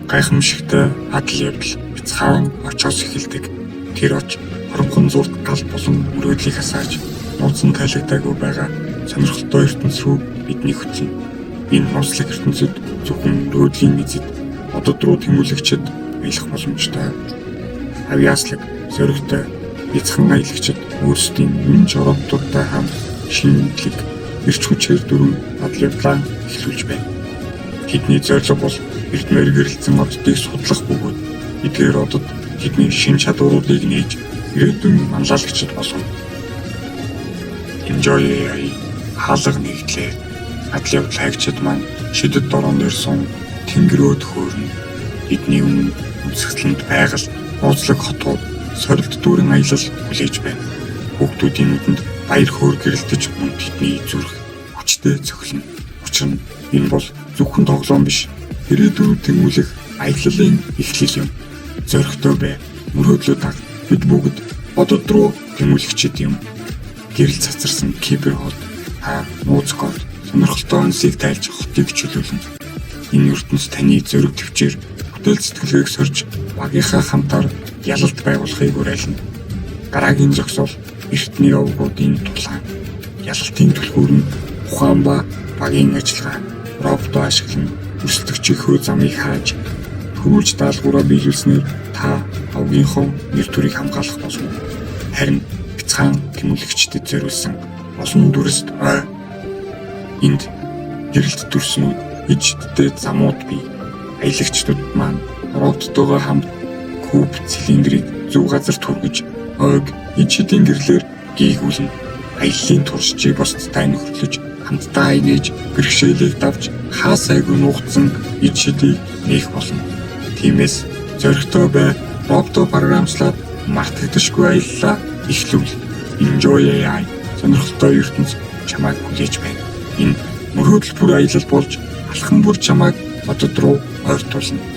Гайхамшигтай адал явдал бяцхан очоос эхэлдэг. Тэр оч хормхон зурд гал болон мөрөөдлийг хасааж нууцсан тайлагдаагүй байгаа сонирхолтой ертөнц рүү бидний хөтлөнө. Энэ нослог ертөнцид зөвхөн мөрөөдлийн эзэд одод руу тэмүүлэгчэд аялах боломжтой. Авьяаслаг, зоригтой, бяцхан аялагчид өөрсдийн энэ жороомтуудтай хамт шинэ мэдлэг, эрч хүчээр дөрвөн адал явдлаа эхлүүлж байна. Тэдний зорилго бол эрдмээр гэрэлцэн оддыг судлах бөгөөд эдгээр одод тэдний шинэ чадваруудыг нээж ирээдүйн манлайлагчид болгоно. Enjoy AI хаалга нэгдлээ. Адал явдал хайгчид маань шидэд дорон ирсэн тэнгэрөөд хөөрнө. Эдний өмнө өмсгөлөнд байгаль, ууцлаг хотууд, сорилт дүүрэн аялал хүлээж байна. Хүүхдүүдийн нүдэнд баяр хөөр гэрэлтэж мөн тэдний зүрх хүчтэй цохилно. Учир нь энэ бол зөвхөн тоглоом биш. Ирээдүйд тэмүүлэх аяллалын эхлэл юм. Зоригтой бай. Мөрөөдлөө даг. Бид бүгд одод руу тэмүүлэгчид юм. Гэрэл цацарсан киберхот, нууц код, сонирхолтой онцыг тайлж хотыг чөлөөлнө. Энэ ертөнц таны зориг төвчээр бүтээл сэтгэлгээг сорж багийнхаа хамтаар ялалт байгуулахыг уриална. Гараагийн зогсоол эртний овгуудын тулаан. Ялалтын түлхүүр нь ухаан ба багийн ажиллагаа. Роботоо ашиглан өрсөлдөгчийн хөө замыг хааж хөрвүүлж даалгавраа биелүүлснээр та овгийнхоо нэр төрийг хамгаалах болно. Харин бяцхан тэмүүлэгчдэд зориулсан олон дүрст энд гэрэлт дүрснүүд ижидтэй замууд бий. Аялагчдууд маань роботтойгоо хамт куб цилиндрийг зөв газар түргэж ойг ижидийн гэрлэр гийгүүлнэ. Аяллаа туршиж босцтой нөхөрлөж хамтдаа инээж бэрхшээлийг давж хаасайг нуугдсан ижидийг нээх болно. Тиймээс зоригтой бай, робото програмчлаад мартагдашгүй аяллаа эхлүүл. Enjoy AI сонирхолтой ертөнц чамайг хүлээж байна. Энэ мөрөөдөл бүр аялал болж алхан бүр чамайг одод руу ойртуулна.